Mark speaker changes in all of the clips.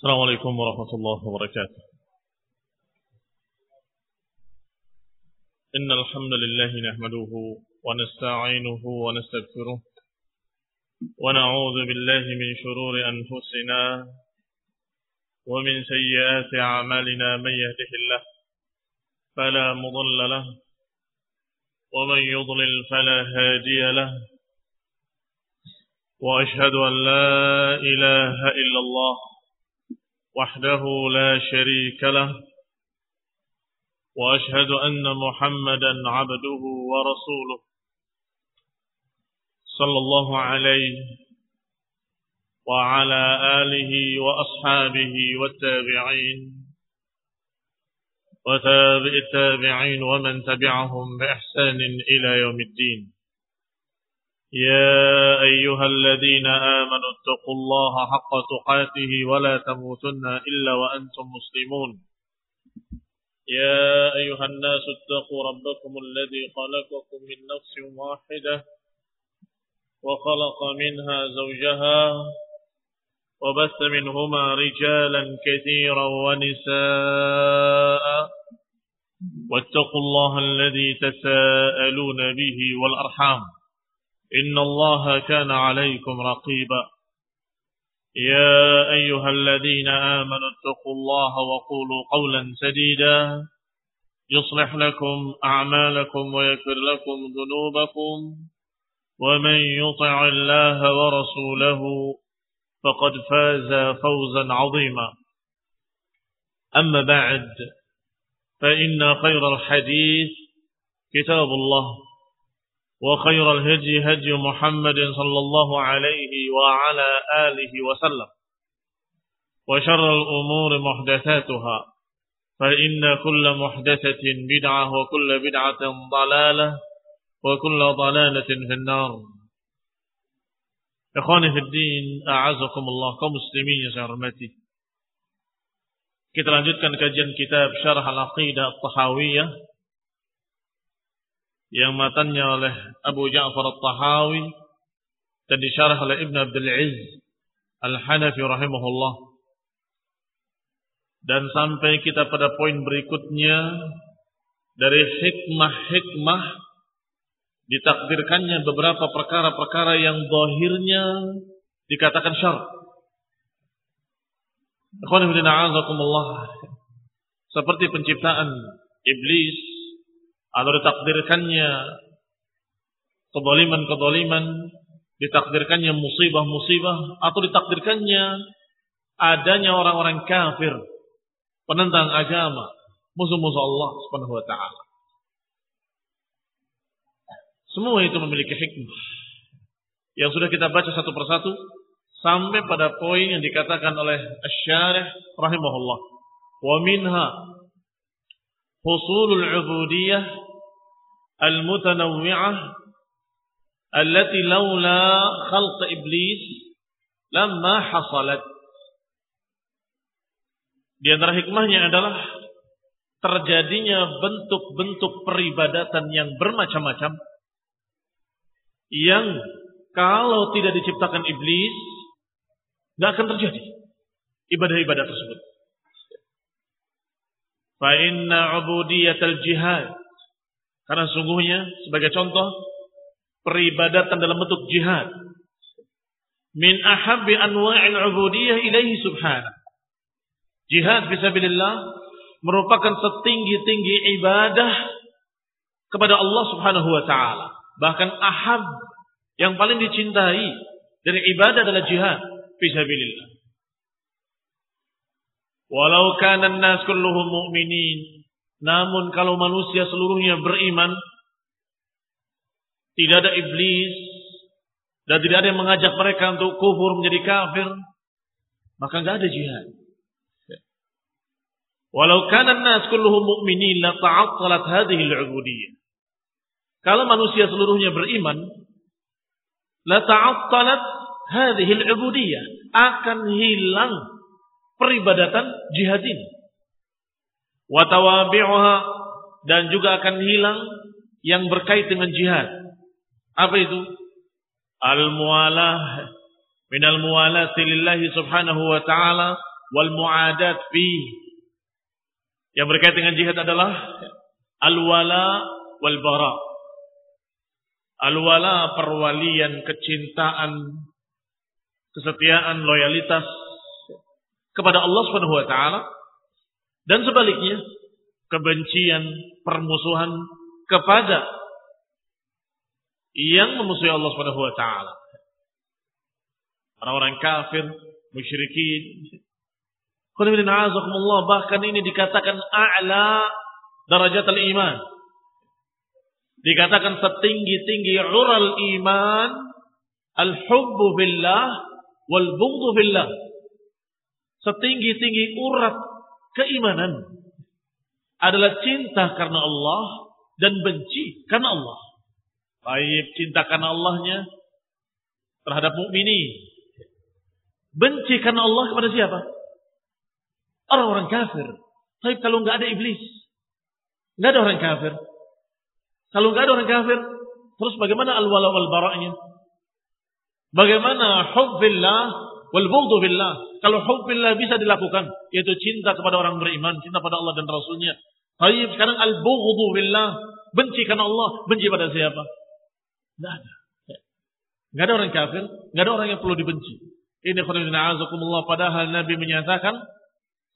Speaker 1: السلام عليكم ورحمة الله وبركاته. إن الحمد لله نحمده ونستعينه ونستغفره ونعوذ بالله من شرور أنفسنا ومن سيئات أعمالنا. من يهده الله فلا مضل له ومن يضلل فلا هادي له، وأشهد أن لا إله إلا الله وحده لا شريك له، وأشهد أن محمدا عبده ورسوله صلى الله عليه وعلى آله وأصحابه والتابعين وتابع التابعين ومن تبعهم بإحسان إلى يوم الدين. يا أيها الذين آمنوا اتقوا الله حق تقاته ولا تموتن إلا وأنتم مسلمون. يا أيها الناس اتقوا ربكم الذي خلقكم من نفس واحدة وخلق منها زوجها وبث منهما رجالا كثيرا ونساء، واتقوا الله الذي تساءلون به والأرحام إن الله كان عليكم رقيبا. يا أيها الذين آمنوا اتقوا الله وقولوا قولا سديدا يصلح لكم أعمالكم ويغفر لكم ذنوبكم، ومن يطع الله ورسوله فقد فاز فوزا عظيما. أما بعد، فإن خير الحديث كتاب الله، وخير الهدي هدي محمد صلى الله عليه وعلى آله وسلم، وشر الأمور محدثاتها، فإن كل محدثة بدعة وكل بدعة ضلالة وكل ضلالة في النار. Ikhwani fi din, a'azakumullah, kaum muslimin yang saya hormati. Kita lanjutkan kajian kitab Syarah Al-Aqidah At-Tahawiyah yang matanya oleh Abu Ja'far At-Tahawi dan disyarah oleh Ibn Abdul Aziz Al-Hanafi rahimahullah. Dan sampai kita pada poin berikutnya dari hikmah-hikmah ditakdirkannya beberapa perkara-perkara yang zahirnya dikatakan syarr. Ikhwan fillah a'azakumullah, seperti penciptaan iblis atau ditakdirkannya kezaliman-kezaliman, ditakdirkannya musibah-musibah, atau ditakdirkannya adanya orang-orang kafir, penentang agama, musuh-musuh Allah Subhanahu wa taala. Semua itu memiliki hikmah yang sudah kita baca satu persatu sampai pada poin yang dikatakan oleh Asy-Syarih rahimahullah. Wa minha husulul 'ubudiyah al-mutanawwi'ah allati laula khalq iblis lamma hasalat. Di antara hikmahnya adalah terjadinya bentuk-bentuk peribadatan yang bermacam-macam yang kalau tidak diciptakan iblis tidak akan terjadi ibadah-ibadah tersebut. Fa inna ubudiyatal jihad, karena sungguhnya sebagai contoh peribadatan dalam bentuk jihad, min ahabbi anwa'il ubudiyah ilaihi subhanahu. Jihad fisabilillah merupakan setinggi-tinggi ibadah kepada Allah Subhanahu wa taala. Bahkan ahab, yang paling dicintai dari ibadah adalah jihad fisabilillah. Walau kana an-nas kulluhum mu'minin, namun kalau manusia seluruhnya beriman, tidak ada iblis dan tidak ada yang mengajak mereka untuk kufur menjadi kafir, maka enggak ada jihad. Walau kana an-nas kulluhum mu'minin la ta'attalat hadhihi al-'ubudiyyah. Kalau manusia seluruhnya beriman, la ta'attalat hadhihi al-'ubudiyyah, akan hilang peribadatan jihad ini. Wa tawabi'uha, dan juga akan hilang yang berkait dengan jihad. Apa itu? Al-muwalah, minal muwalati lillahi subhanahu wa ta'ala wal mu'adat fi. Yang berkaitan dengan jihad adalah al-wala wal bara. Al-wala perwalian, kecintaan, kesetiaan, loyalitas kepada Allah Subhanahu wa taala, dan sebaliknya kebencian, permusuhan kepada yang memusuhi Allah Subhanahu wa taala. Orang-orang kafir, musyrikin. Bahkan ini dikatakan a'la darajatul iman. Dikatakan setinggi-tinggi ural iman, al-hubbu billah wal bughdhu billah. Setinggi-tinggi urat keimanan adalah cinta karena Allah dan benci karena Allah. Baik, cinta karena Allahnya terhadap mukminin. Benci karena Allah kepada siapa? Orang-orang kafir. Tapi kalau nggak ada iblis, nggak ada orang kafir. Kalau nggak ada orang kafir, terus bagaimana al-wala wal bara'nya? Bagaimana hubbillah wal bughdhu billah? Kalau hubbillah bisa dilakukan, yaitu cinta kepada orang beriman, cinta pada Allah dan Rasulnya. Tapi sekarang al-bughdhu billah, benci karena Allah, benci pada siapa? Nggak ada. Nggak ada orang kafir, nggak ada orang yang perlu dibenci. Ini khairullahi azakumullah, padahal Nabi menyatakan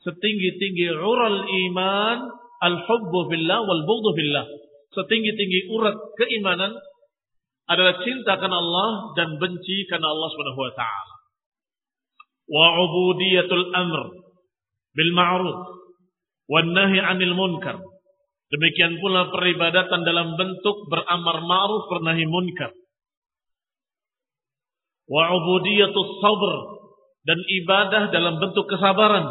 Speaker 1: setinggi-tinggi ural iman al-hubbu billah wal bughdhu billah. Setinggi-tinggi urat keimanan adalah cinta karena Allah dan benci karena Allah Subhanahu wa taala. Wa ubudiyatul amr bil ma'ruf wan nahi 'anil munkar. Demikian pula peribadatan dalam bentuk beramar ma'ruf bernahi munkar. Wa ubudiyatus sabr, dan ibadah dalam bentuk kesabaran.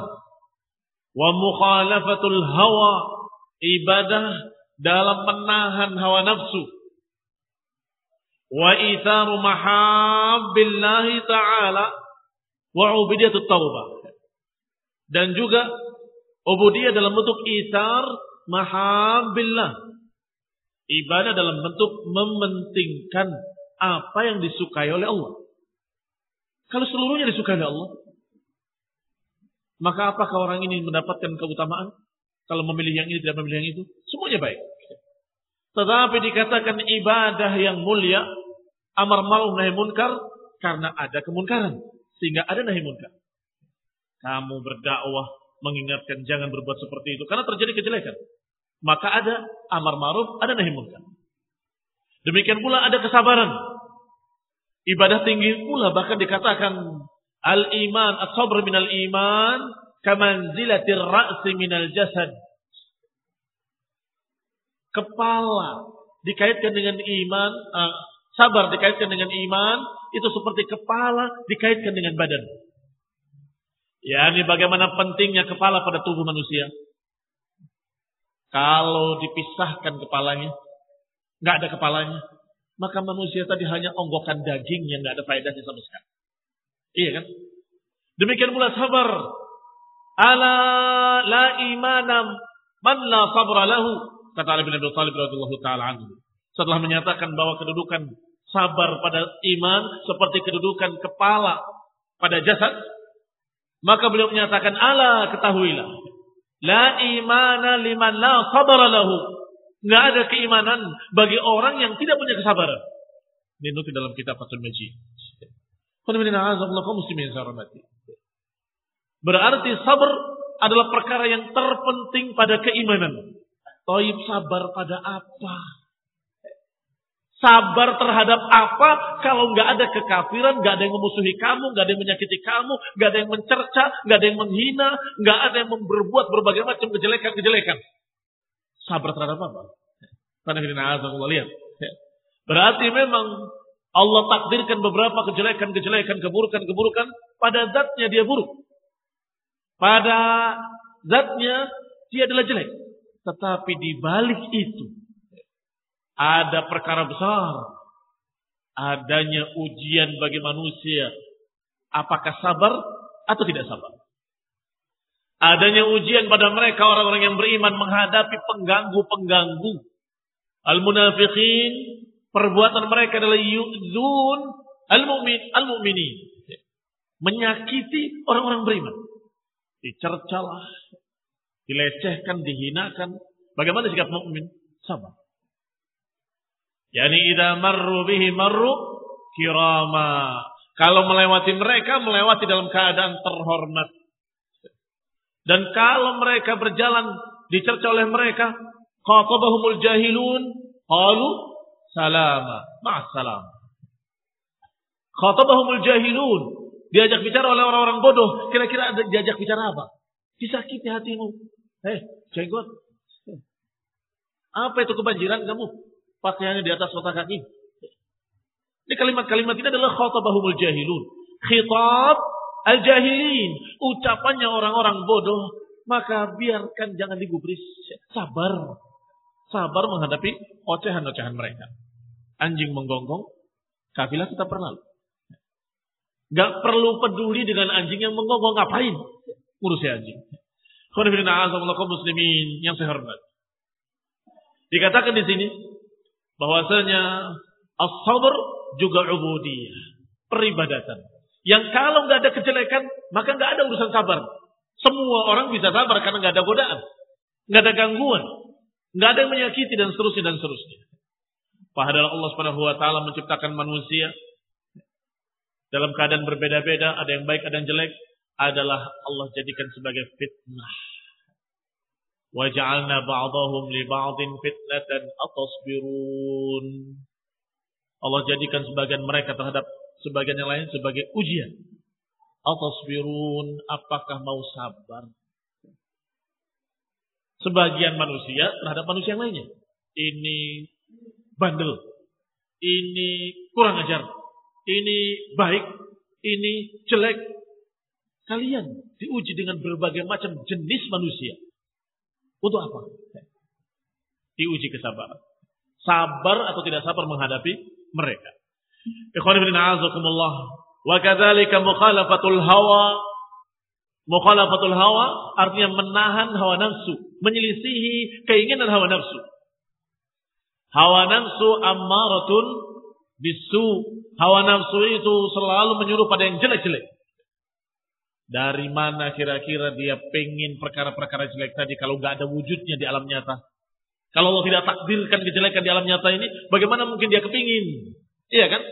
Speaker 1: Wa mukhalafatul hawa, ibadah dalam menahan hawa nafsu. Wa itharu mahabbillahi ta'ala wa ubudiyatut taubah, dan juga ubudiyah dalam bentuk ithar mahabbillah, ibadah dalam bentuk mementingkan apa yang disukai oleh Allah. Kalau seluruhnya disukai oleh Allah, maka apakah orang ini mendapatkan keutamaan? Kalau memilih yang ini, tidak memilih yang itu, semuanya baik. Tetapi dikatakan ibadah yang mulia, amar ma'ruf nahi munkar, karena ada kemunkaran, sehingga ada nahi munkar. Kamu berdakwah mengingatkan jangan berbuat seperti itu, karena terjadi kejelekan. Maka ada amar ma'ruf, ada nahi munkar. Demikian pula ada kesabaran. Ibadah tinggi pula, bahkan dikatakan al-iman, as-sabr minal iman, kamanzilatir ra'si minal jasad. Kepala dikaitkan dengan iman, sabar dikaitkan dengan iman, itu seperti kepala dikaitkan dengan badan. Ya, ini bagaimana pentingnya kepala pada tubuh manusia. Kalau dipisahkan kepalanya, nggak ada kepalanya, maka manusia tadi hanya onggokan daging yang nggak ada faedahnya sama sekali. Iya kan? Demikian pula sabar. Ala la imanam man la sabra lahu, kata Ali bin Abi Thalib radhiyallahu taala anhu. Setelah menyatakan bahwa kedudukan sabar pada iman seperti kedudukan kepala pada jasad, maka beliau menyatakan, ala ketahuilah, la imana liman la sabra lahu. Nggak ada keimanan bagi orang yang tidak punya kesabaran. Ini nukil dalam kitab Fathul Majid. Berarti sabar adalah perkara yang terpenting pada keimanan. Taib, sabar pada apa? Sabar terhadap apa? Kalau nggak ada kekafiran, nggak ada yang memusuhi kamu, nggak ada yang menyakiti kamu, nggak ada yang mencerca, nggak ada yang menghina, nggak ada yang berbuat berbagai macam kejelekan-kejelekan. Sabar terhadap apa? Lihat. Berarti memang Allah takdirkan beberapa kejelekan-kejelekan, keburukan-keburukan pada zatnya dia buruk. Pada zatnya dia adalah jelek. Tetapi di balik itu ada perkara besar. Adanya ujian bagi manusia. Apakah sabar atau tidak sabar? Adanya ujian pada mereka orang-orang yang beriman menghadapi pengganggu-pengganggu. Al-munafiqin, perbuatan mereka adalah yu'zun al-mu'minin. Menyakiti orang-orang beriman. dicercalah, dilecehkan, dihinakan. Bagaimana sikap mukmin? Sabar. Yani idza marru bihi marru kirama. Kalau melewati mereka, melewati dalam keadaan terhormat. Dan kalau mereka berjalan dicerca oleh mereka, khatabahumul jahilun qalu salama, ma'assalam. Khatabahumul jahilun, diajak bicara oleh orang-orang bodoh, kira-kira diajak bicara apa? Disakiti hatimu. Jenggot. Apa itu kebanjiran kamu? Pakaiannya di atas mata kaki. Ini kalimat-kalimat ini adalah khatabahumul jahilun. Khitab al-jahilin. Ucapannya orang-orang bodoh. Maka biarkan, jangan digubris. Sabar. Sabar menghadapi ocehan-ocehan mereka. Anjing menggonggong, kafilah tetap berlalu. Gak perlu peduli dengan anjing yang menggonggong. Ngapain? Urusi anjing. Kaum muslimin yang saya hormat. Dikatakan di sini bahwasanya as-sabr juga ubudiyah, peribadatan. Yang kalau nggak ada kejelekan, maka nggak ada urusan sabar. Semua orang bisa sabar karena nggak ada godaan, nggak ada gangguan, nggak ada yang menyakiti dan seterusnya dan seterusnya. Padahal Allah Subhanahu Wa Taala menciptakan manusia dalam keadaan berbeda-beda, ada yang baik, ada yang jelek, adalah Allah jadikan sebagai fitnah. Wa ja'alna ba'dahum li ba'din fitnatan atasbirun. Allah jadikan sebagian mereka terhadap sebagian yang lain sebagai ujian. Atasbirun, apakah mau sabar? Sebagian manusia terhadap manusia yang lainnya. Ini bandel, ini kurang ajar, ini baik, ini jelek. Kalian diuji dengan berbagai macam jenis manusia. Untuk apa? Diuji kesabaran. Sabar atau tidak sabar menghadapi mereka. Ikhwan fillah a'azakumullah. Wa kadzalika mukhalafatul hawa. Mukhalafatul hawa artinya menahan hawa nafsu, menyelisihi keinginan hawa nafsu. Hawa nafsu ammaratun bisu. Hawa nafsu itu selalu menyuruh pada yang jelek-jelek. Dari mana kira-kira dia pengen perkara-perkara jelek tadi kalau nggak ada wujudnya di alam nyata? Kalau Allah tidak takdirkan kejelekan di alam nyata ini, bagaimana mungkin dia kepingin? Iya kan?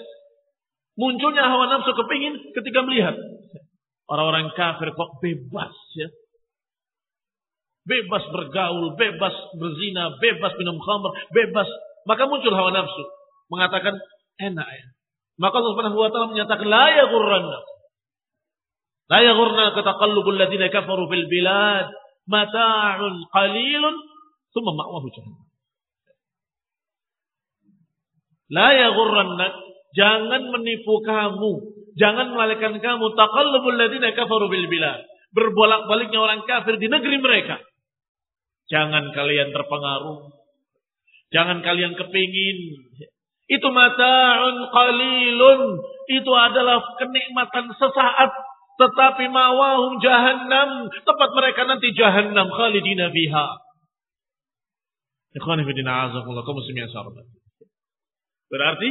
Speaker 1: Munculnya hawa nafsu kepingin ketika melihat orang-orang kafir kok bebas ya. Bebas bergaul, bebas berzina, bebas minum khamr, bebas. Maka muncul hawa nafsu. Mengatakan enak ya. Maka Allah Subhanahu wa taala menyatakan la yaghurranna. La yaghurranna taqallubul ladzina kafaru fil bilad mata'un qalilun tsumma ma'wahu jahannam. La yaghurranna, jangan menipu kamu, jangan melalikan kamu taqallubul ladzina kafaru fil bilad. Berbolak-baliknya orang kafir di negeri mereka. Jangan kalian terpengaruh. Jangan kalian kepingin. Itu mata'un qalilun. Itu adalah kenikmatan sesaat. Tetapi mawahum jahannam. Tempat mereka nanti jahannam. Khalidina biha. Ikhwani fidina azakullah. Kaum muslimin sahabat. Berarti,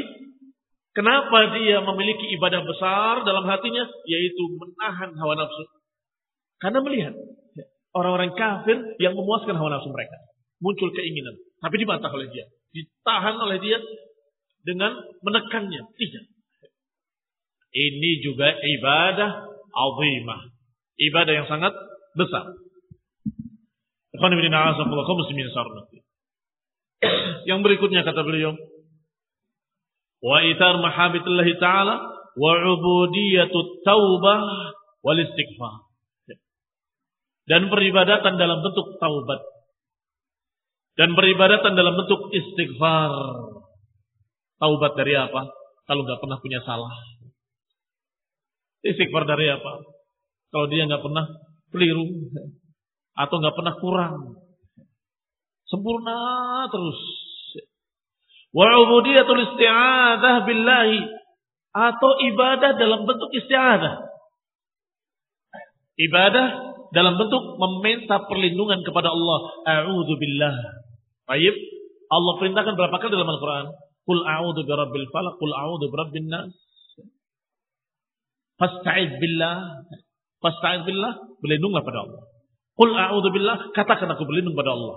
Speaker 1: kenapa dia memiliki ibadah besar dalam hatinya? Yaitu menahan hawa nafsu. Karena melihat orang-orang kafir yang memuaskan hawa nafsu mereka. Muncul keinginan. Tapi dibantah oleh dia. Ditahan oleh dia dengan menekannya. Tidak. Ini juga ibadah azimah. Ibadah yang sangat besar. Yang berikutnya kata beliau. Wa itar mahabitillahi ta'ala wa ubudiyatut taubah wal istighfar. Dan peribadatan dalam bentuk taubat. Dan peribadatan dalam bentuk istighfar. Taubat dari apa? Kalau nggak pernah punya salah. Istighfar dari apa? Kalau dia nggak pernah keliru atau nggak pernah kurang, sempurna terus. Wa ubudiyatul isti'adzah billahi, atau ibadah dalam bentuk isti'adzah. Ibadah dalam bentuk meminta perlindungan kepada Allah. A'udzu billah. Baik, Allah perintahkan berapa kali dalam Al-Qur'an? Qul a'udzu birabbil falaq, qul a'udzu birabbin nas. Fasta'idz billah. Fasta'idz billah, berlindunglah pada Allah. Qul a'udzu billah, katakan aku berlindung pada Allah.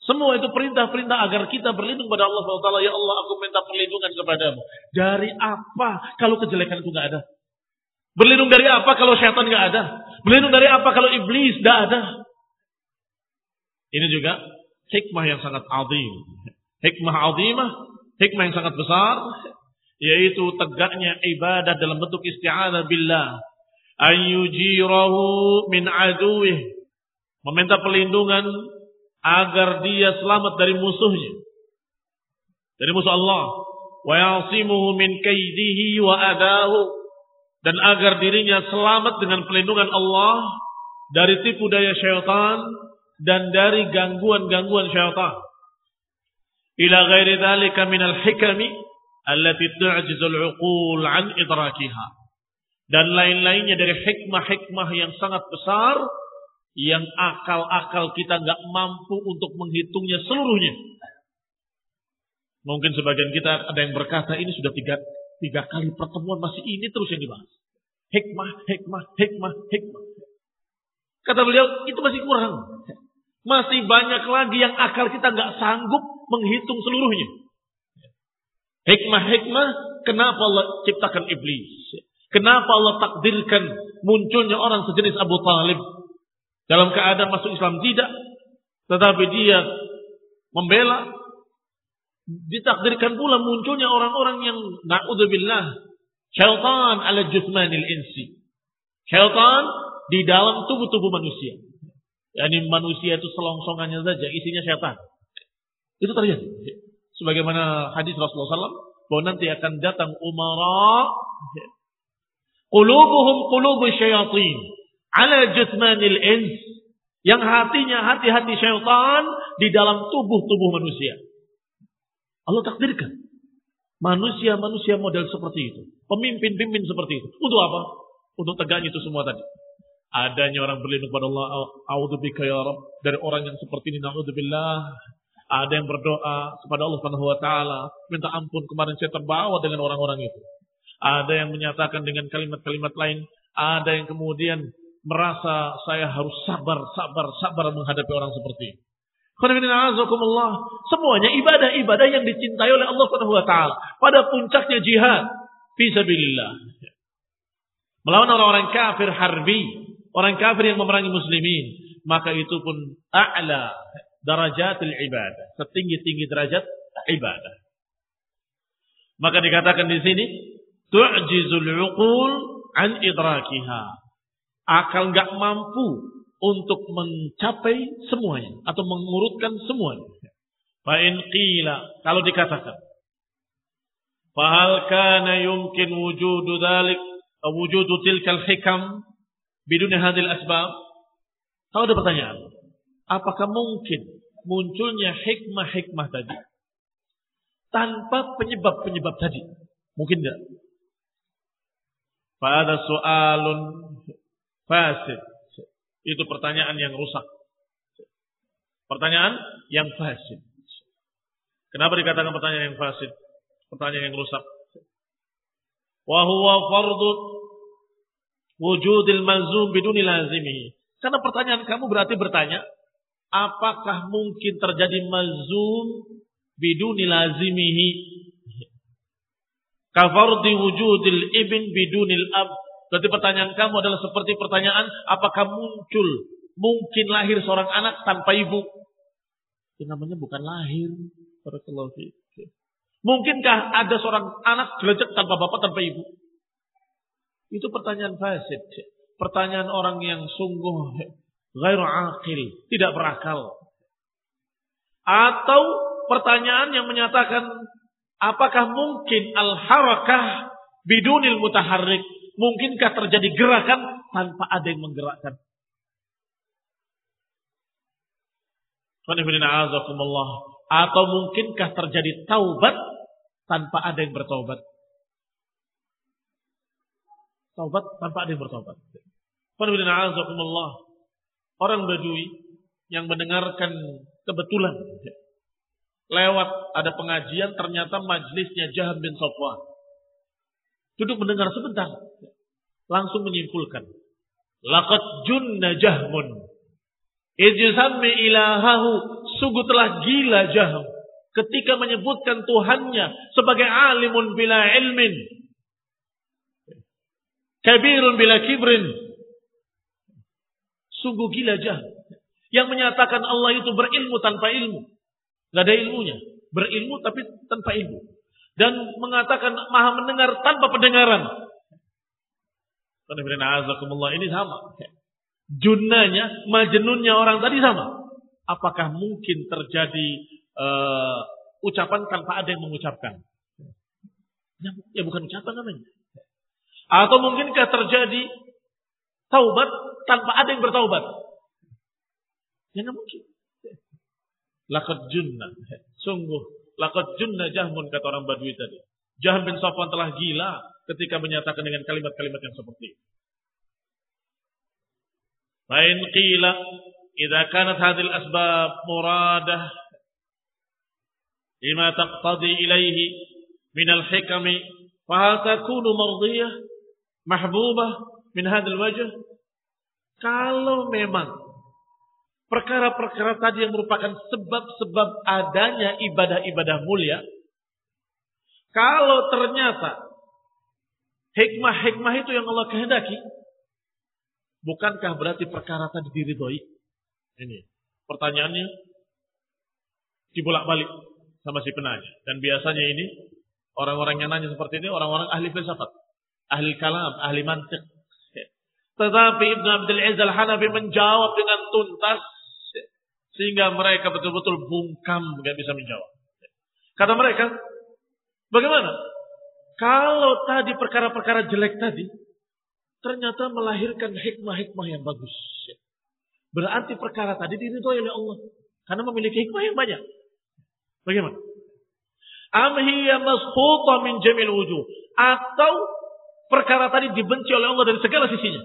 Speaker 1: Semua itu perintah-perintah agar kita berlindung pada Allah SWT. Ya Allah, aku minta perlindungan kepadamu. Dari apa kalau kejelekan itu nggak ada? Berlindung dari apa kalau syaitan nggak ada? Berlindung dari apa kalau iblis nggak ada? Ini juga hikmah yang sangat azim. Hikmah azimah, hikmah yang sangat besar, yaitu tegaknya ibadah dalam bentuk isti'adzah billah. An yujirahu min aduwih. Meminta perlindungan agar dia selamat dari musuhnya. Dari musuh Allah. Wa yasimuhu min kaidihi wa adahu. Dan agar dirinya selamat dengan perlindungan Allah dari tipu daya syaitan dan dari gangguan-gangguan syaitan. Ila ghairi dzalika minal hikami allati tu'jizul 'uqul 'an idrakiha. Dan lain-lainnya dari hikmah-hikmah yang sangat besar yang akal-akal kita nggak mampu untuk menghitungnya seluruhnya. Mungkin sebagian kita ada yang berkata ini sudah tiga kali pertemuan masih ini terus yang dibahas. Hikmah. Kata beliau itu masih kurang. Masih banyak lagi yang akal kita nggak sanggup menghitung seluruhnya. Hikmah, kenapa Allah ciptakan iblis? Kenapa Allah takdirkan munculnya orang sejenis Abu Talib dalam keadaan masuk Islam tidak, tetapi dia membela. Ditakdirkan pula munculnya orang-orang yang na'udzubillah syaitan ala juthmanil insi. Syaitan di dalam tubuh-tubuh manusia. Yani manusia itu selongsongannya saja isinya syaitan. Itu terjadi. Sebagaimana hadis Rasulullah SAW bahwa nanti akan datang umara qulubuhum qulubu syayatin ala juthmanil ins, yang hatinya hati-hati syaitan di dalam tubuh-tubuh manusia. Allah takdirkan manusia-manusia model seperti itu, pemimpin-pemimpin seperti itu. Untuk apa? Untuk tegaknya itu semua tadi. Adanya orang berlindung pada Allah, a'udzubika ya Rabb, dari orang yang seperti ini, na'udzubillah. Ada yang berdoa kepada Allah Subhanahu wa taala, minta ampun, kemarin saya terbawa dengan orang-orang itu. Ada yang menyatakan dengan kalimat-kalimat lain, ada yang kemudian merasa saya harus sabar menghadapi orang seperti itu. Semuanya ibadah-ibadah yang dicintai oleh Allah Subhanahu wa taala. Pada puncaknya jihad fi sabilillah. Melawan orang-orang kafir harbi, orang kafir yang memerangi muslimin, maka itu pun a'la darajatil ibadah, setinggi-tinggi derajat ibadah. Maka dikatakan di sini tu'jizul 'uqul an idrakiha. Akal enggak mampu untuk mencapai semuanya atau mengurutkan semuanya. Fa in qila, kalau dikatakan, fa hal kana yumkin wujudu dzalik aw wujudu tilkal hikam bidun hadhil asbab? Kalau ada pertanyaan, apakah mungkin munculnya hikmah-hikmah tadi tanpa penyebab-penyebab tadi? Mungkin enggak? Fa hadha su'alun fasid. Itu pertanyaan yang rusak. Pertanyaan yang fasid. Kenapa dikatakan pertanyaan yang fasid? Pertanyaan yang rusak. Wa huwa fardu wujudil malzum biduni lazimihi. Karena pertanyaan kamu berarti bertanya, apakah mungkin terjadi malzum biduni lazimihi? Ka fardi wujudil ibn bidunil ab. Berarti pertanyaan kamu adalah seperti pertanyaan, apakah mungkin lahir seorang anak tanpa ibu? Itu namanya bukan lahir. Barakallahu fiik. Mungkinkah ada seorang anak gelejek tanpa bapak, tanpa ibu? Itu pertanyaan fasid. Pertanyaan orang yang sungguh ghairu aqil, tidak berakal. Atau pertanyaan yang menyatakan, apakah mungkin al-harakah bidunil mutaharrik? Mungkinkah terjadi gerakan tanpa ada yang menggerakkan? Atau mungkinkah terjadi taubat tanpa ada yang bertaubat? Taubat tanpa ada yang bertaubat. Orang Badui yang mendengarkan kebetulan lewat ada pengajian, ternyata majlisnya Jaham bin Safwan. Duduk mendengar sebentar. langsung menyimpulkan, laqad junna Jahmun idh yusammi ilahahu, sungguh telah gila Jahm ketika menyebutkan Tuhannya sebagai alimun bila ilmin, kabirun bila kibrin. Sungguh gila Jahm yang menyatakan Allah itu berilmu tanpa ilmu. Gak ada ilmunya. Berilmu tapi tanpa ilmu. Dan mengatakan maha mendengar tanpa pendengaran. Ini sama. Junnanya, majnunnya orang tadi sama. Apakah mungkin terjadi ucapan tanpa ada yang mengucapkan? Ya bukan ucapan namanya. Atau mungkinkah terjadi taubat tanpa ada yang bertaubat? Ya nggak mungkin. Laqad junna. Sungguh, laqad junna Jahmun, kata orang Badui tadi. Jahm bin Safwan telah gila ketika menyatakan dengan kalimat-kalimat yang seperti itu. Fa'in qila idza kanat hadhil asbab muradah lima taqtadi ilaihi min al-hikami fa hal takunu mardiyah mahbubah min hadzal wajh. Kalau memang perkara-perkara tadi yang merupakan sebab-sebab adanya ibadah-ibadah mulia, kalau ternyata hikmah-hikmah itu yang Allah kehendaki, bukankah berarti perkara tadi diridhoi? Ini pertanyaannya dibolak-balik sama si penanya. Dan biasanya ini orang-orang yang nanya seperti ini orang-orang ahli filsafat, ahli kalam, ahli mantiq. Tetapi Ibn Abdul Aziz Al-Hanafi menjawab dengan tuntas sehingga mereka betul-betul bungkam, nggak bisa menjawab. Kata mereka, bagaimana? Kalau tadi perkara-perkara jelek tadi ternyata melahirkan hikmah-hikmah yang bagus. Berarti perkara tadi diridhoi oleh Allah karena memiliki hikmah yang banyak. Bagaimana? Am hiya masfuta min jamil wujuh, atau perkara tadi dibenci oleh Allah dari segala sisinya,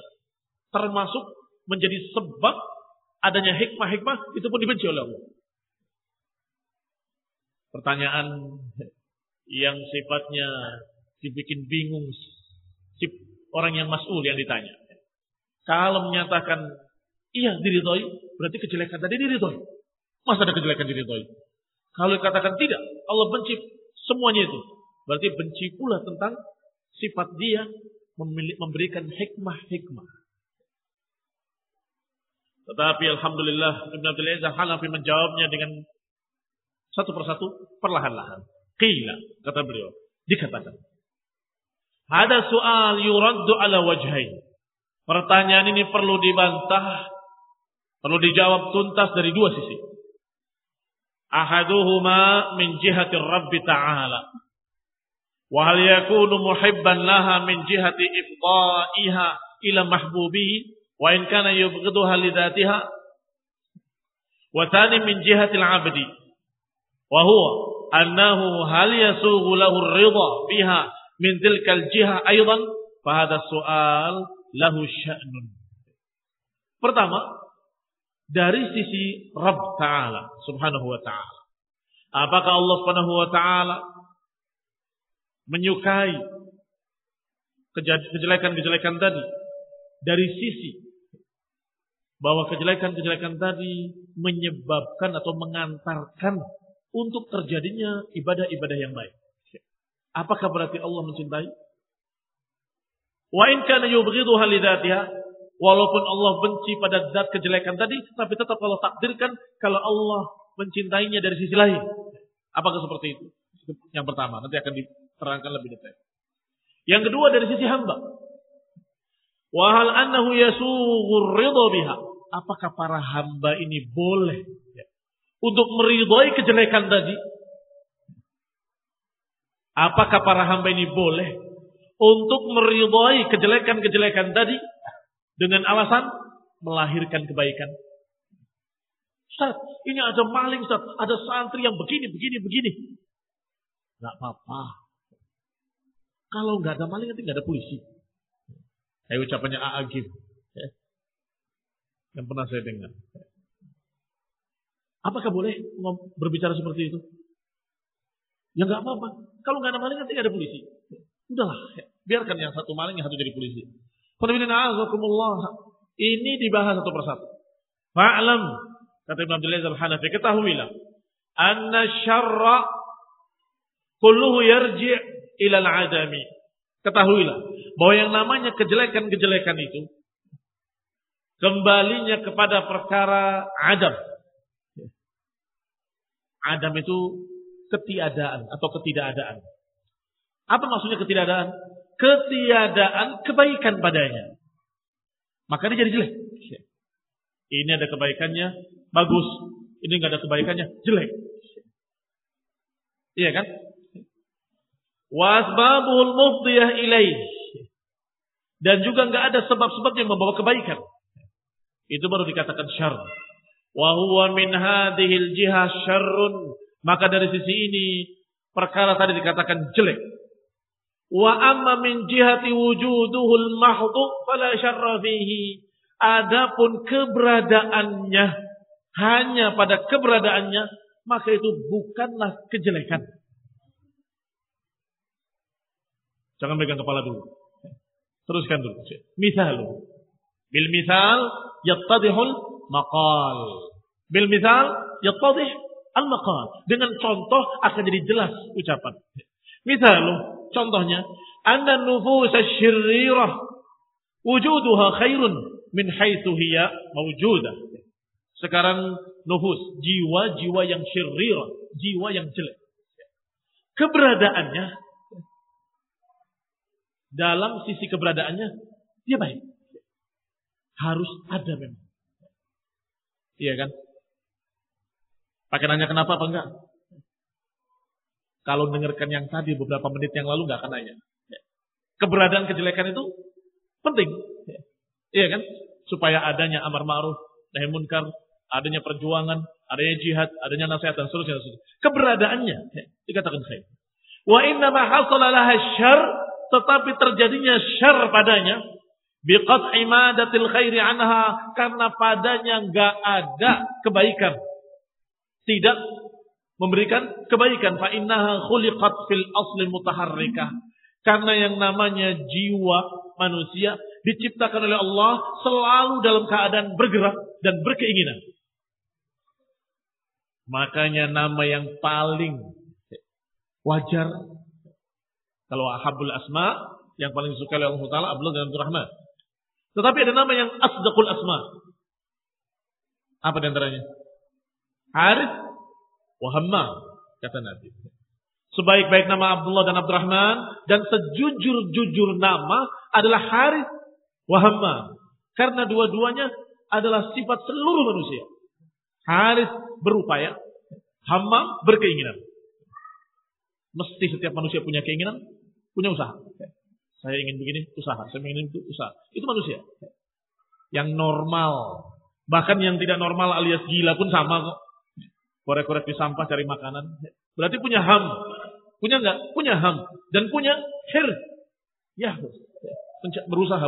Speaker 1: termasuk menjadi sebab adanya hikmah-hikmah itu pun dibenci oleh Allah. Pertanyaan yang sifatnya dibikin bingung orang yang mas'ul yang ditanya. Kalau menyatakan iya diridhoi, berarti kejelekan tadi diridhoi. Masa ada kejelekan diridhoi? Kalau dikatakan tidak, Allah benci semuanya itu, berarti benci pula tentang sifat dia memberikan hikmah-hikmah. Tetapi alhamdulillah Ibn Abdul Aziz Al-Hanafi menjawabnya dengan satu persatu perlahan-lahan. Qila, kata beliau, dikatakan, ada soal yuraddu ala wajhain. Pertanyaan ini perlu dibantah, perlu dijawab tuntas dari dua sisi. Ahaduhuma min jihati Rabbi Ta'ala. Wa hal yakunu muhibban laha min jihati ifda'iha ila mahbubihi wa in kana yubghiduha lidatiha. Wa thani min jihati al-'abdi. Wa huwa annahu hal yasughu lahu ar-ridha biha min tilkal jiha aydan, fahada soal lahu sya'nun. Pertama, dari sisi Rabb Ta'ala subhanahu wa ta'ala, apakah Allah subhanahu wa ta'ala menyukai kejelekan-kejelekan tadi dari sisi bahwa kejelekan-kejelekan tadi menyebabkan atau mengantarkan untuk terjadinya ibadah-ibadah yang baik. Apakah berarti Allah mencintai? Wa in kana yubghiduha lidzatiha, walaupun Allah benci pada zat kejelekan tadi, tapi tetap Allah takdirkan kalau Allah mencintainya dari sisi lain. Apakah seperti itu? Yang pertama, nanti akan diterangkan lebih detail. Yang kedua dari sisi hamba. Wa hal annahu yasughur ridha biha. Apakah para hamba ini boleh untuk meridhai kejelekan tadi? Apakah para hamba ini boleh untuk meridhai kejelekan-kejelekan tadi dengan alasan melahirkan kebaikan? Ustaz, ini ada maling, Ustaz, ada santri yang begini. Enggak apa-apa. Kalau enggak ada maling nanti enggak ada polisi. Kayak ucapannya A'agib. Yang pernah saya dengar. Apakah boleh berbicara seperti itu? Ya enggak apa-apa. Kalau enggak ada maling nanti enggak ada polisi. Udahlah, biarkan yang satu maling, yang satu jadi polisi. Ini dibahas satu persatu. Fa'lam, kata Ibn Abdul Aziz Al-Hanafi, ketahuilah, anna syarra kulluhu yarji' ila al-adami. Ketahuilah bahwa yang namanya kejelekan-kejelekan itu kembalinya kepada perkara adam. Adam itu ketiadaan atau ketidakadaan. Apa maksudnya ketiadaan? Ketiadaan kebaikan padanya. Maka dia jadi jelek. Ini ada kebaikannya, bagus. Ini enggak ada kebaikannya, jelek. Iya kan? Wasbabul mufdiyah ilaih. Dan juga enggak ada sebab-sebab yang membawa kebaikan. Itu baru dikatakan syarr. Wa huwa min hadhil jihah syarrun. Maka dari sisi ini perkara tadi dikatakan jelek. Wa amma min jihati wujuduhul mahdhu fala syarra fihi. Adapun keberadaannya, hanya pada keberadaannya, maka itu bukanlah kejelekan. Jangan pegang kepala dulu. Teruskan dulu. Misal. Bil misal yattadihul maqal. Bil misal yattadih al maqal. Dengan contoh akan jadi jelas ucapan. Misal, contohnya, anna nufus asy-syirrirah wujuduha khairun min haitsu hiya mawjudah. Sekarang nufus, jiwa-jiwa yang syirrirah, jiwa yang jelek. Keberadaannya, dalam sisi keberadaannya, dia baik. Harus ada memang. Iya kan? Pakai nanya kenapa apa enggak? Kalau dengarkan yang tadi beberapa menit yang lalu nggak akan nanya. Keberadaan kejelekan itu penting. Iya kan? Supaya adanya amar ma'ruf, nahi munkar, adanya perjuangan, adanya jihad, adanya nasihat dan seterusnya. Keberadaannya dikatakan khair. Wa inna ma hasala laha syarr, tetapi terjadinya syarr padanya biqat'i madatil khairi anha, karena padanya nggak ada kebaikan. Tidak memberikan kebaikan. Fa innaha khuliqat fil asli mutaharrikah. Karena yang namanya jiwa manusia diciptakan oleh Allah selalu dalam keadaan bergerak dan berkeinginan. Makanya nama yang paling wajar kalau ahabul asma, yang paling disukai oleh Allah Ta'ala, Abdullah dan Abdurrahman. Tetapi ada nama yang asdaqul asma. Apa di antaranya? Harith wa Hammam, kata Nabi. Sebaik-baik nama Abdullah dan Abdurrahman dan sejujur-jujur nama adalah Harith wa Hammam. Karena dua-duanya adalah sifat seluruh manusia. Harith berupaya, Hammam berkeinginan. Mesti setiap manusia punya keinginan, punya usaha. Saya ingin begini, usaha. Saya ingin itu, usaha. Itu manusia. Yang normal. Bahkan yang tidak normal alias gila pun sama kok. Korek-korek di sampah cari makanan. Berarti punya ham. Punya enggak? Punya ham. Dan punya hir. Ya, berusaha.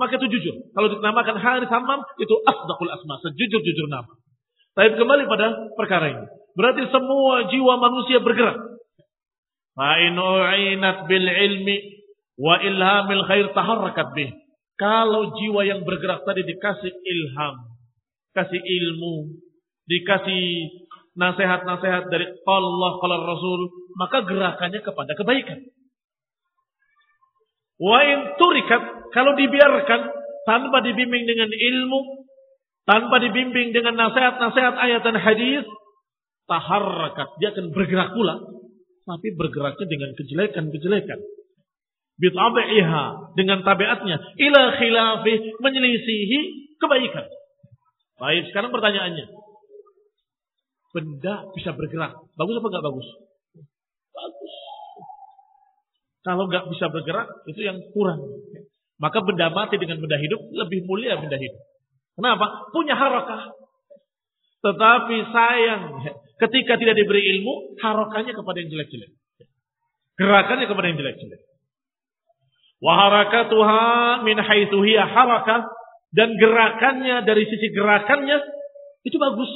Speaker 1: Maka itu jujur. Kalau dinamakan Harith Hammam, itu asdaqul asma. Sejujur-jujur nama. Tapi kembali pada perkara ini. Berarti semua jiwa manusia bergerak. Fa'in u'inat bil ilmi wa ilhamil khair taharrakat bih. Kalau jiwa yang bergerak tadi dikasih ilham, kasih ilmu, dikasih nasihat-nasihat dari Allah, qala Rasul, maka gerakannya kepada kebaikan. Wa in turikat, kalau dibiarkan tanpa dibimbing dengan ilmu, tanpa dibimbing dengan nasihat-nasihat ayat dan hadis, taharrakat, dia akan bergerak pula, tapi bergeraknya dengan kejelekan-kejelekan. Bit'abi'iha, dengan tabiatnya, ila khilafih, menyelisihi kebaikan. Baik, sekarang pertanyaannya. Benda bisa bergerak. Bagus apa enggak bagus? Bagus. Kalau enggak bisa bergerak, itu yang kurang. Maka benda mati dengan benda hidup lebih mulia benda hidup. Kenapa? Punya harakah. Tetapi sayang, ketika tidak diberi ilmu, harakahnya kepada yang jelek-jelek. Gerakannya kepada yang jelek-jelek. Wa harakatuha min haitsu hiya harakah, dan gerakannya dari sisi gerakannya itu bagus.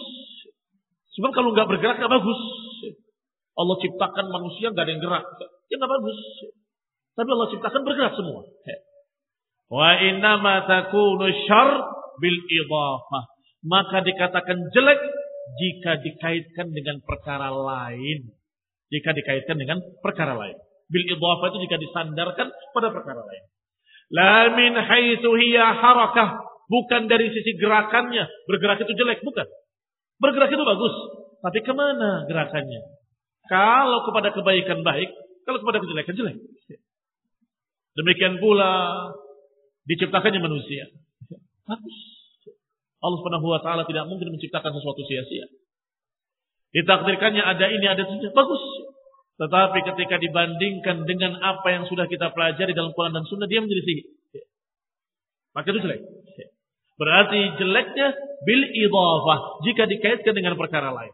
Speaker 1: Sebab kalau nggak bergerak nggak bagus. Allah ciptakan manusia nggak ada yang gerak, ya nggak bagus. Tapi Allah ciptakan bergerak semua. Wa innama takunu syarr bil idhafah. Maka dikatakan jelek jika dikaitkan dengan perkara lain. Jika dikaitkan dengan perkara lain. Bil idhafah itu jika disandarkan pada perkara lain. La min haitsu hiya harakah. Bukan dari sisi gerakannya. Bergerak itu jelek. Bukan. Bergerak itu bagus. Tapi kemana gerakannya? Kalau kepada kebaikan baik. Kalau kepada kejelekan jelek. Demikian pula diciptakannya manusia. Bagus. Allah Subhanahu wa taala tidak mungkin menciptakan sesuatu sia-sia. Ditakdirkannya ada ini, ada itu. Bagus. Tetapi ketika dibandingkan dengan apa yang sudah kita pelajari dalam Quran dan Sunnah, dia menjadi sihir. Maka itu jelek. Berarti jeleknya bil idhafah jika dikaitkan dengan perkara lain.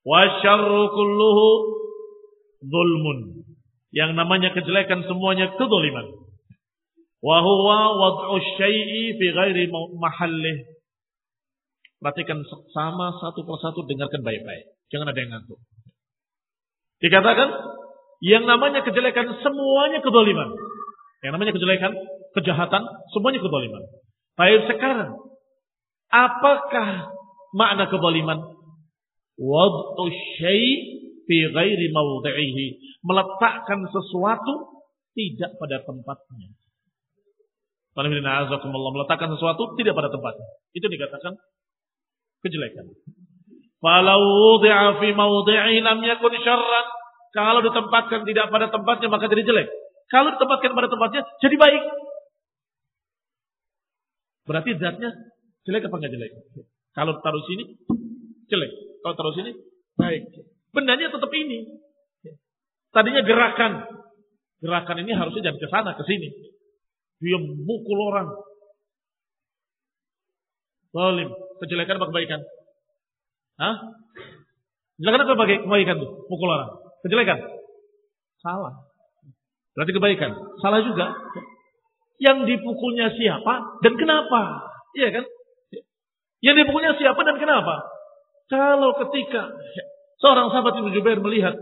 Speaker 1: Wa syarru kulluhu zulmun. Yang namanya kejelekan semuanya kezaliman. Wa huwa wad'u syai'i fi ghairi mahallih. Perhatikan sama satu persatu, dengarkan baik-baik. Jangan ada yang ngantuk. Dikatakan, yang namanya kejelekan semuanya kezaliman. Yang namanya kejelekan, kejahatan, semuanya kezaliman. Baik sekarang, apakah makna kezaliman? Wad'u syai' fi ghairi mawdi'ihi. Meletakkan sesuatu tidak pada tempatnya. Meletakkan sesuatu tidak pada tempatnya. Itu dikatakan kejelekan. Falau wudi'a fi mawdi'i lam yakun syarran. Kalau ditempatkan tidak pada tempatnya maka jadi jelek. Kalau ditempatkan pada tempatnya jadi baik. Berarti zatnya jelek apa enggak jelek? Kalau taruh sini jelek. Kalau taruh sini baik. Bendanya tetap ini. Tadinya gerakan. Gerakan ini harusnya jangan ke sana, ke sini. Dia mukul orang. Zalim. Kejelekan apa kebaikan? Hah? Kejelekan apa kebaikan tuh? Mukul orang. Kejelekan? Salah. Berarti kebaikan? Salah juga. Yang dipukulnya siapa dan kenapa? Iya kan? Yang dipukulnya siapa dan kenapa? Kalau ketika seorang sahabat Ibnu Jubair melihat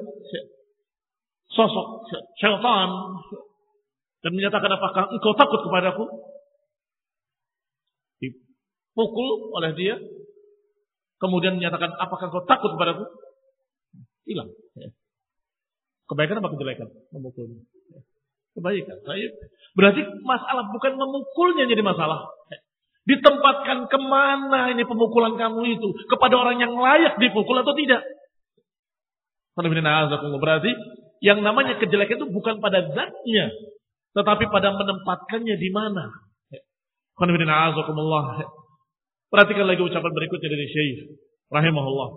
Speaker 1: sosok syaitan dan menyatakan, apakah engkau takut kepadaku? Dipukul oleh dia. Kemudian menyatakan, apakah engkau takut kepadaku? Hilang. Kebaikan apa kejelekan? Memukulnya. Kebaikan. Berarti masalah bukan memukulnya jadi masalah. Ditempatkan kemana ini pemukulan kamu itu? Kepada orang yang layak dipukul atau tidak? Berarti yang namanya kejelekan itu bukan pada zatnya, tetapi pada menempatkannya di mana. Perhatikan lagi ucapan berikutnya dari Syekh rahimahullah.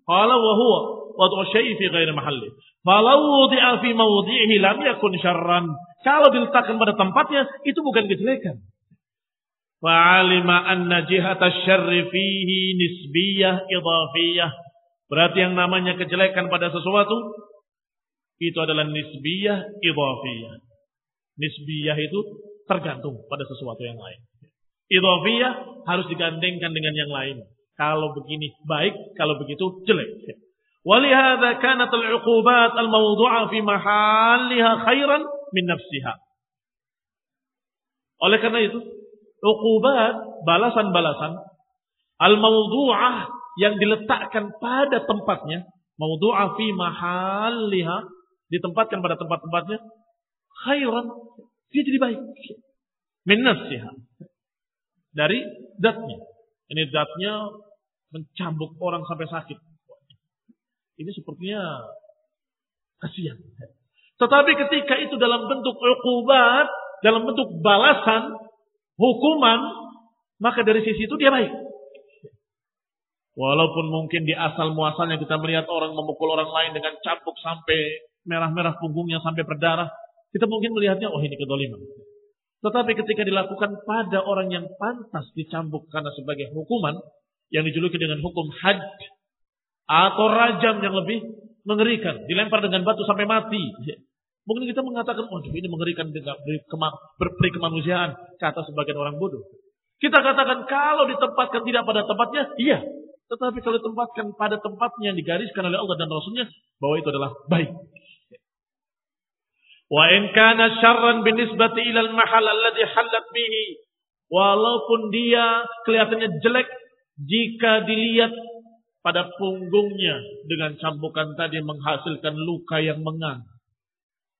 Speaker 1: Qala wa huwa wad'u syai'i fi ghairi mahalli. Falau wudi'a fi mawdi'ihi lam yakun syarran. Kalau diletakkan pada tempatnya itu bukan kejelekan. Fa'alima anna jihata syarri fihi nisbiyah idhafiyah. Berarti yang namanya kejelekan pada sesuatu itu adalah nisbiyah idhafiyah. Nisbiyah itu tergantung pada sesuatu yang lain. Idhafiyah harus digandengkan dengan yang lain. Kalau begini baik, kalau begitu jelek. Walihada kanat al-'uqubat al-mawdu'a fi mahalliha khairan min nafsiha. Oleh karena itu, uqubat, balasan-balasan al-mawdu'ah yang diletakkan pada tempatnya, mawdu'a fi mahalliha, ditempatkan pada tempat-tempatnya, khairan, dia jadi baik. Min nafsiha. Dari zatnya. Ini zatnya mencambuk orang sampai sakit. Ini sepertinya kasihan. Tetapi ketika itu dalam bentuk uqubat, dalam bentuk balasan, hukuman, maka dari sisi itu dia baik. Walaupun mungkin di asal muasalnya kita melihat orang memukul orang lain dengan cambuk sampai merah-merah punggungnya sampai berdarah, kita mungkin melihatnya, oh ini kedzaliman. Tetapi ketika dilakukan pada orang yang pantas dicambuk karena sebagai hukuman, yang dijuluki dengan hukum had atau rajam yang lebih mengerikan, dilempar dengan batu sampai mati. Mungkin kita mengatakan, oh ini mengerikan, berperi kemanusiaan, kata sebagian orang bodoh. Kita katakan kalau ditempatkan tidak pada tempatnya, iya. Tetapi kalau ditempatkan pada tempatnya yang digariskan oleh Allah dan Rasulnya, bahwa itu adalah baik. Wa in kana syarran binisbati ilal mahal alladhi halat bihi. Walaupun dia kelihatannya jelek jika dilihat pada punggungnya dengan cambukan tadi menghasilkan luka yang mengang.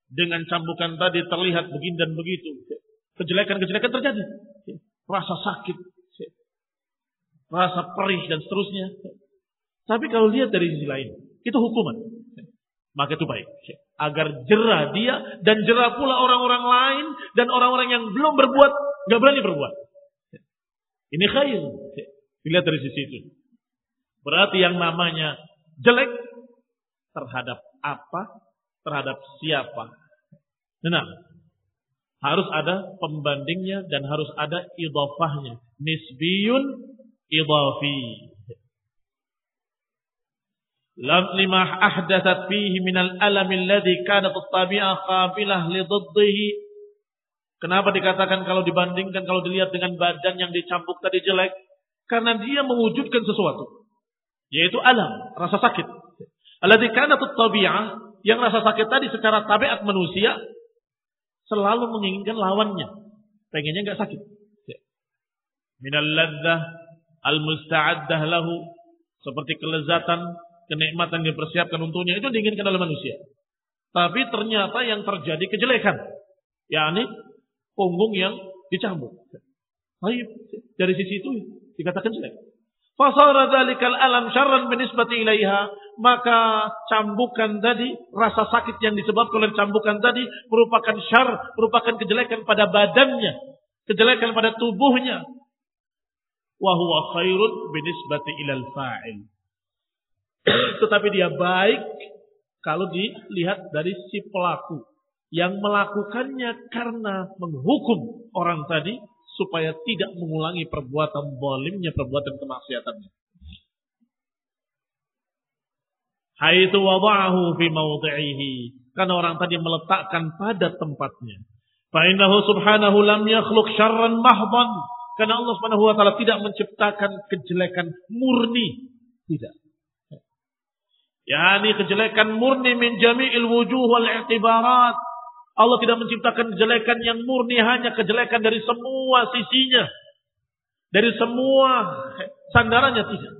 Speaker 1: Dengan cambukan tadi terlihat begini dan begitu. Kejelekan-kejelekan terjadi. Rasa sakit, rasa perih dan seterusnya. Tapi kalau lihat dari sisi lain, itu hukuman. Maka itu baik. Agar jera dia dan jera pula orang-orang lain dan orang-orang yang belum berbuat, nggak berani berbuat. Ini khair. Dilihat dari sisi itu. Berarti yang namanya jelek terhadap apa? Terhadap siapa? Nah, harus ada pembandingnya dan harus ada idhafahnya. Nisbiyun idhafi. Lima ahdatsat fihi minal alam alladhi kanat at-tabi'ah qabilah li dhiddihi. Kenapa dikatakan kalau dibandingkan, kalau dilihat dengan badan yang dicambuk tadi jelek? Karena dia mewujudkan sesuatu. Yaitu alam, rasa sakit. Alladhi kanat at-tabi'ah, yang rasa sakit tadi secara tabiat manusia selalu menginginkan lawannya. Pengennya enggak sakit. Minal ladzah al-musta'addah lahu, seperti kelezatan, kenikmatan yang dipersiapkan untuknya, itu diinginkan oleh manusia. Tapi ternyata yang terjadi kejelekan, yakni punggung yang dicambuk. Baik, dari sisi itu dikatakan jelek. Fasara dzalikal alam syarran binisbati ilaiha, maka cambukan tadi, rasa sakit yang disebabkan oleh cambukan tadi merupakan syarr, merupakan kejelekan pada badannya, kejelekan pada tubuhnya. Wa huwa khairun binisbati ilal fa'il. Tetapi dia baik kalau dilihat dari si pelaku yang melakukannya karena menghukum orang tadi supaya tidak mengulangi perbuatan zalimnya, perbuatan kemaksiatannya. Haitsu wada'ahu fi mawdi'ihi, karena orang tadi meletakkan pada tempatnya. Fa innahu subhanahu lam yakhluq syarran mahdhan, karena Allah Subhanahu wa taala tidak menciptakan kejelekan murni, tidak. Yani kejelekan murni min jami'il wujuh wal i'tibarat. Allah tidak menciptakan kejelekan yang murni, hanya kejelekan dari semua sisinya. Dari semua sandarannya, tidak.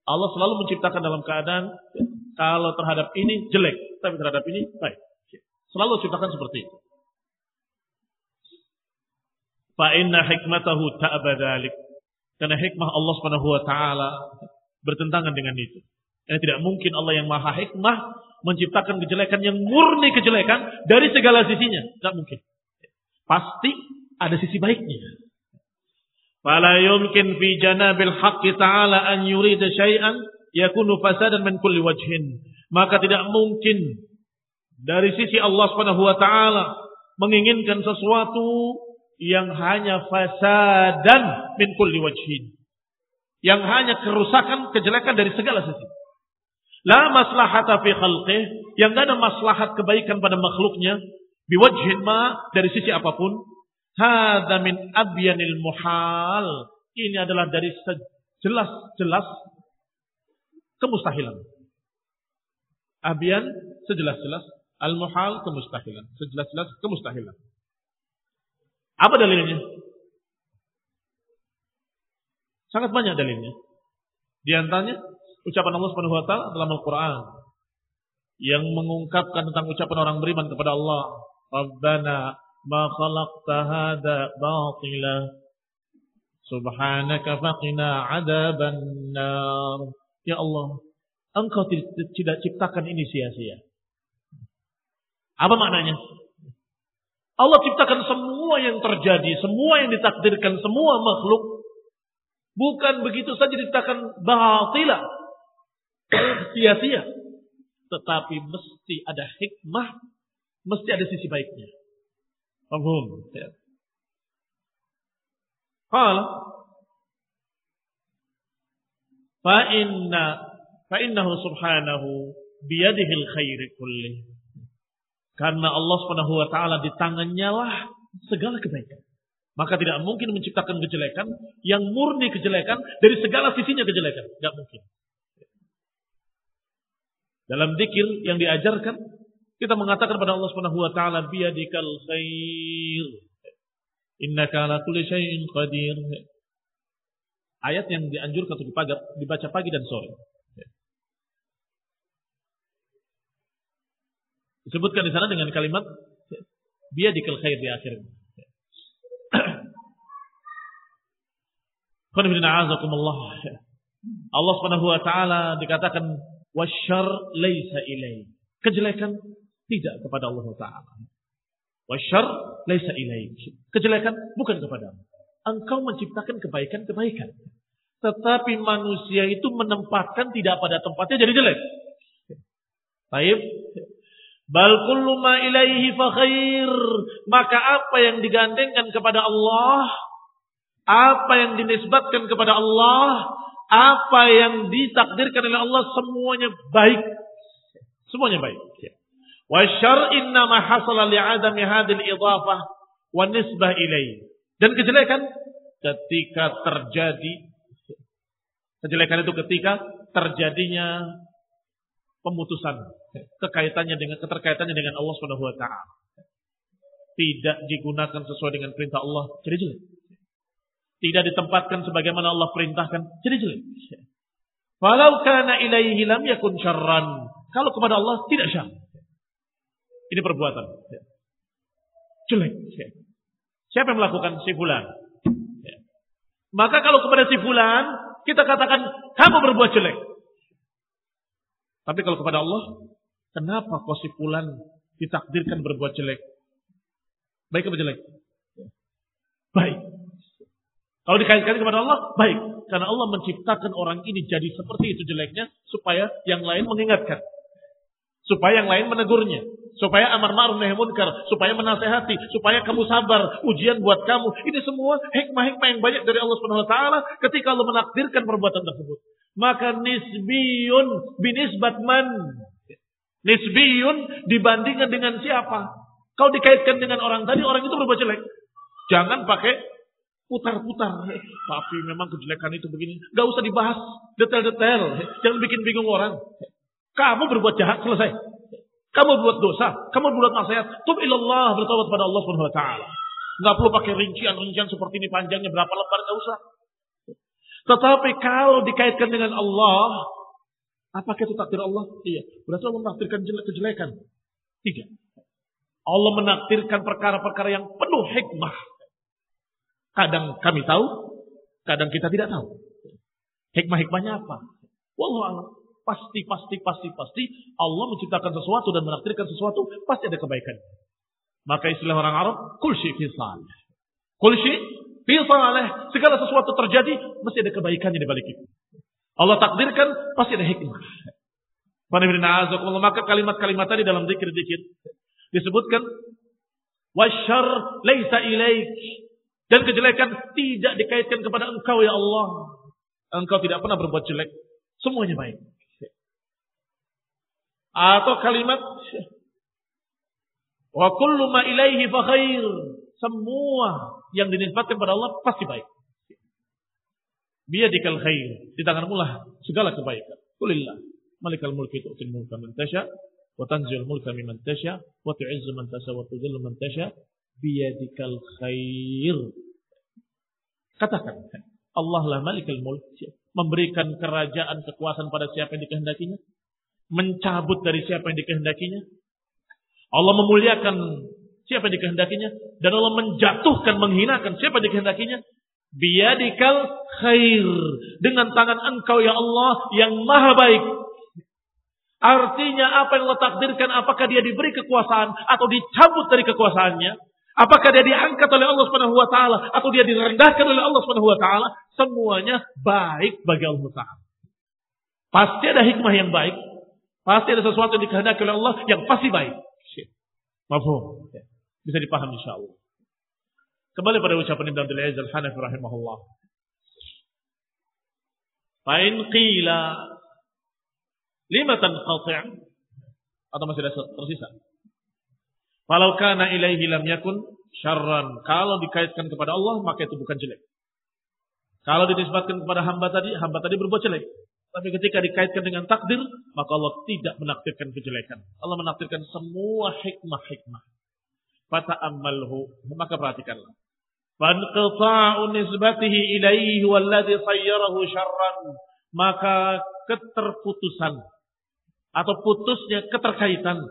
Speaker 1: Allah selalu menciptakan dalam keadaan kalau terhadap ini jelek, tapi terhadap ini baik. Selalu ciptakan seperti itu. Fa inna hikmatahu ta'badalik. Karena hikmah Allah Subhanahu wa taala bertentangan dengan itu. Karena tidak mungkin Allah yang maha hikmah menciptakan kejelekan yang murni kejelekan dari segala sisinya. Tidak mungkin. Pasti ada sisi baiknya. Fala yumkin fi janabil haqqi ta'ala an yurida syai'an yakunu fasadan min kulli wajhin. Maka tidak mungkin dari sisi Allah Subhanahu wa taala menginginkan sesuatu yang hanya fasadan min kulli wajhin. Yang hanya kerusakan, kejelekan dari segala sisi. La maslahata fi khalqih, yang tidak ada maslahat kebaikan pada makhluknya, biwajhin ma, dari sisi apapun. Hadza min abyanil muhal, ini adalah dari sejelas-jelas kemustahilan. Abyan, sejelas-jelas, al-muhal, kemustahilan, sejelas-jelas kemustahilan. Apa dalilnya? Sangat banyak dalilnya. Di antaranya ucapan Allah Subhanahu wa taala dalam Al-Qur'an yang mengungkapkan tentang ucapan orang beriman kepada Allah, Rabbana ma khalaqta hadza batila subhanaka faqina adzabannar. Ya Allah, Engkau tidak ciptakan ini sia-sia. Apa maknanya? Allah ciptakan semua yang terjadi, semua yang ditakdirkan, semua makhluk bukan begitu saja diciptakan batila, sia-sia, tetapi mesti ada hikmah, mesti ada sisi baiknya. Paham? Ya. Qala fa innahu subhanahu biyadihi al-khair kullih. Karena Allah Subhanahu wa taala di tangannya lah segala kebaikan. Maka tidak mungkin menciptakan kejelekan yang murni kejelekan dari segala sisinya kejelekan, tidak mungkin. Dalam zikir yang diajarkan Kita mengatakan pada Allah Subhanahu wa taala biyadikal khair. Innaka ala kulli syai'in qadir. Ayat yang dianjurkan untuk dibaca pagi dan sore. Disebutkan di sana dengan kalimat biyadikal khair di akhirnya. Allah Subhanahu wa taala dikatakan wasyarr laisa ilaihi. Kejelekan tidak kepada Allah taala. Wasyarr laisa ilaihi. Kejelekan bukan kepadamu. Engkau menciptakan kebaikan-kebaikan. Tetapi manusia itu menempatkan tidak pada tempatnya jadi jelek. Baik. Bal kullu ma ilaihi fa khair. Maka apa yang digandengkan kepada Allah, apa yang dinisbatkan kepada Allah, apa yang ditakdirkan oleh Allah semuanya baik. Semuanya baik. Wa syarr innama hasala li'adami hadhil idhafah wa nisbah ilaihi. Dan kejelekan ketika terjadi, kejelekan itu ketika terjadinya pemutusan keterkaitannya dengan Allah Subhanahu wa taala. Tidak digunakan sesuai dengan perintah Allah, jadi jelek. Tidak ditempatkan sebagaimana Allah perintahkan, jadi jelek. Walau kana ilaihi lam yakun syarran. Kalau kepada Allah tidak syarr. Ini perbuatan jelek. Siapa yang melakukan? Si fulan. Maka kalau kepada si fulan kita katakan kamu berbuat jelek. Tapi kalau kepada Allah, kenapa kok si fulan ditakdirkan berbuat jelek? Baik apa jelek? Baik. Kalau dikaitkan kepada Allah, baik. Karena Allah menciptakan orang ini jadi seperti itu jeleknya supaya yang lain mengingatkan. Supaya yang lain menegurnya. Supaya amar ma'ruf nahi munkar. Supaya menasehati. Supaya kamu sabar. Ujian buat kamu. Ini semua hikmah-hikmah yang banyak dari Allah Subhanahu wa taala ketika Allah menakdirkan perbuatan tersebut. Maka nisbiyun binisbat man. Nisbiyun dibandingkan dengan siapa? Kau dikaitkan dengan orang tadi, orang itu berbuat jelek. Jangan pakai putar-putar. Tapi memang kejelekan itu begini. Gak usah dibahas detail-detail. Jangan bikin bingung orang. Kamu berbuat jahat, selesai. Kamu berbuat dosa, kamu berbuat maksiat, tub ilallah, bertaubat pada Allah Subhanahu wa taala. Enggak perlu pakai rincian-rincian seperti ini panjangnya berapa lembar, enggak usah. Tetapi kalau dikaitkan dengan Allah, apakah itu takdir Allah? Iya. Berarti Allah menakdirkan kejelekan. Tiga. Allah menakdirkan perkara-perkara yang penuh hikmah. Kadang kami tahu, kadang kita tidak tahu. Hikmah-hikmahnya apa? Wallahu a'lam. Pasti Allah menciptakan sesuatu dan menakdirkan sesuatu, pasti ada kebaikan. Maka istilah orang Arab, kul syai' fi salih. Kul syai' fi salih. Segala sesuatu terjadi, mesti ada kebaikannya di balik itu. Allah takdirkan, pasti ada hikmah. Maka kalimat-kalimat tadi dalam zikir-zikir disebutkan wasyarr laisa ilaik. Dan kejelekan tidak dikaitkan kepada engkau ya Allah. Engkau tidak pernah berbuat jelek. Semuanya baik. Atau kalimat wa kullu ma ilaihi fa khair. Semua yang dinisbatkan pada Allah pasti baik. Biyadikal khair. Di tanganmu lah segala kebaikan. Qulillah malikal mulki tu'til mulka man tasya wa tanzilul mulka mimman tasya wa tu'izzu man tasya wa tudhillu man tasya biyadikal khair. Katakan, Allah lah malikal mulk, memberikan kerajaan kekuasaan pada siapa yang dikehendakinya, mencabut dari siapa yang dikehendakinya. Allah memuliakan siapa yang dikehendakinya, dan Allah menjatuhkan, menghinakan siapa yang dikehendakinya. Biyadikal khair, dengan tangan engkau ya Allah yang maha baik. Artinya apa yang Allah takdirkan, apakah dia diberi kekuasaan atau dicabut dari kekuasaannya, apakah dia diangkat oleh Allah Subhanahu wa taala atau dia direndahkan oleh Allah Subhanahu wa taala, semuanya baik bagi Allah Taala. Pasti ada hikmah yang baik. Pasti ada sesuatu yang dikehendaki oleh Allah yang pasti baik. Mafhum? Bisa dipahami insyaallah. Kembali pada ucapan Ibnu Abdul Aziz Al-Hanafi rahimahullah. Fa in qila lima tanqati' atau masih ada tersisa? Falau kana ilaihi lam yakun syarran. Kalau dikaitkan kepada Allah maka itu bukan jelek. Kalau dinisbatkan kepada hamba tadi berbuat jelek. Tapi ketika dikaitkan dengan takdir, maka Allah tidak menakdirkan kejelekan. Allah menakdirkan semua hikmah-hikmah. Fata'ammalhu, maka perhatikanlah. Fanqita'u nisbatihi ilaihi walladhi sayyarahu syarran. Maka keterputusan atau putusnya keterkaitan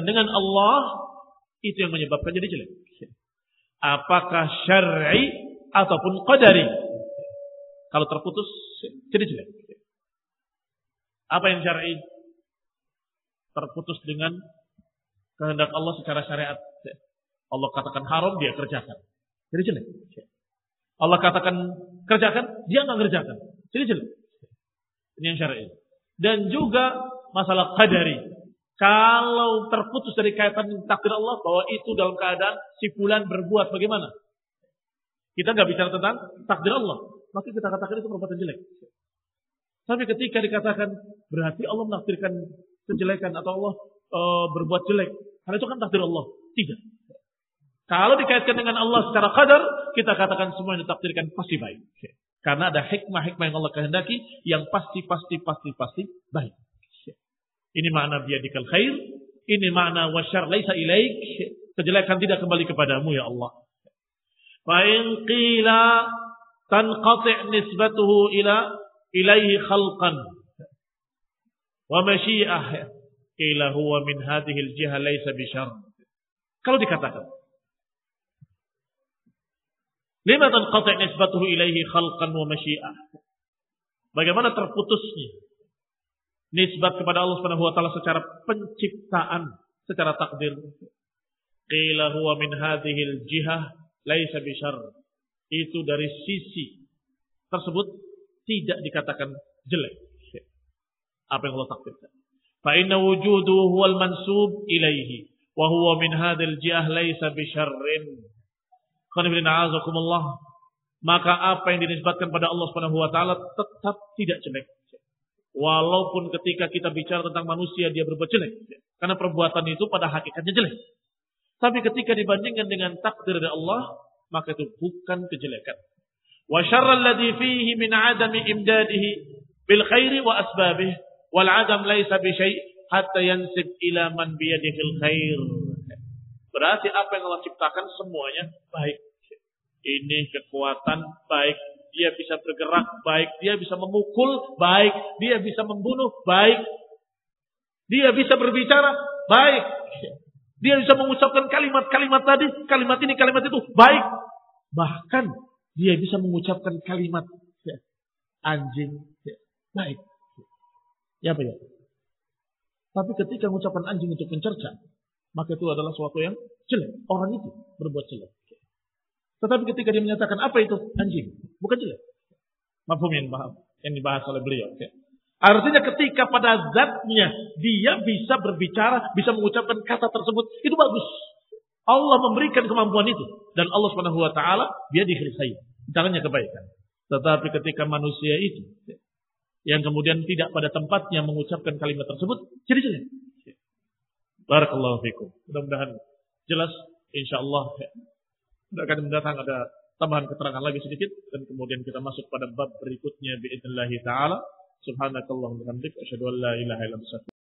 Speaker 1: dengan Allah itu yang menyebabkan jadi jelek. Apakah syar'i ataupun qadari? Kalau terputus jadi jelek. Apa yang syar'i? Terputus dengan kehendak Allah secara syariat. Allah katakan haram, dia kerjakan. Jadi jelek. Allah katakan kerjakan, dia nggak kerjakan. Jadi jelek. Ini yang syar'i. Dan juga masalah qadari. Kalau terputus dari kaitan takdir Allah, bahwa itu dalam keadaan si fulan berbuat bagaimana? Kita nggak bicara tentang takdir Allah, maka kita katakan itu perbuatan jelek. Tapi ketika dikatakan berarti Allah menakdirkan kejelekan atau Allah berbuat jelek, karena itu kan takdir Allah. Tidak. Kalau dikaitkan dengan Allah secara qadar, kita katakan semua yang ditakdirkan pasti baik. Karena ada hikmah-hikmah yang Allah kehendaki yang pasti baik. Ini makna biyadikal khair. Ini makna wasyarr laisa ilaik. Kejelekan tidak kembali kepadamu ya Allah. Fa in qila tanqati' nisbatuhu ilaihi khalqan wa masyi'ah qila huwa min hadhihi al-jihah laisa bisyarr. Kalau dikatakan lima tanqati' nisbatuhu ilaihi khalqan wa masyi'ah. Bagaimana terputusnya nisbat kepada Allah Subhanahu wa taala secara penciptaan, secara takdir. Qila huwa min hadhil jihah laisa bisyarr. Itu dari sisi tersebut tidak dikatakan jelek. Apa yang Allah takdirkan. Fa inna wujuduhu huwal mansub ilaihi wa huwa min hadhil jihah laisa bisyarrin. Maka apa yang dinisbatkan pada Allah Subhanahu wa taala tetap tidak jelek. Walaupun ketika kita bicara tentang manusia dia berbuat jelek. Karena perbuatan itu pada hakikatnya jelek. Tapi ketika dibandingkan dengan takdir dari Allah, maka itu bukan kejelekan. Wa syarrul ladzi fihi min adami imdadihi bil khairi wa asbabih wal adam laisa bi syai' hatta yansib ila man bi yadihil khair. Berarti apa yang Allah ciptakan semuanya baik. Ini kekuatan baik. Dia bisa bergerak baik, dia bisa memukul baik, dia bisa membunuh baik, dia bisa berbicara baik, dia bisa mengucapkan kalimat-kalimat tadi, kalimat ini, kalimat itu baik. Bahkan dia bisa mengucapkan kalimat anjing baik. Ya apa ya? Tapi ketika mengucapkan anjing untuk mencerca, maka itu adalah sesuatu yang jelek. Orang itu berbuat jelek. Tetapi ketika dia menyatakan apa itu? Anjing. Bukan jelek. Mafhum yang dibahas oleh beliau. Artinya ketika pada zatnya dia bisa berbicara, bisa mengucapkan kata tersebut, itu bagus. Allah memberikan kemampuan itu. Dan Allah Subhanahu wa taala biyadihil khair. Di tangannya kebaikan. Tetapi ketika manusia itu yang kemudian tidak pada tempatnya mengucapkan kalimat tersebut, jadi jelek. Barakallahu fikum. Mudah-mudahan jelas insyaallah. Akan mendatang ada tambahan keterangan lagi sedikit dan kemudian kita masuk pada bab berikutnya biidznillah taala. Subhanakallahumma wa bihamdika asyhadu an la ilaha illa anta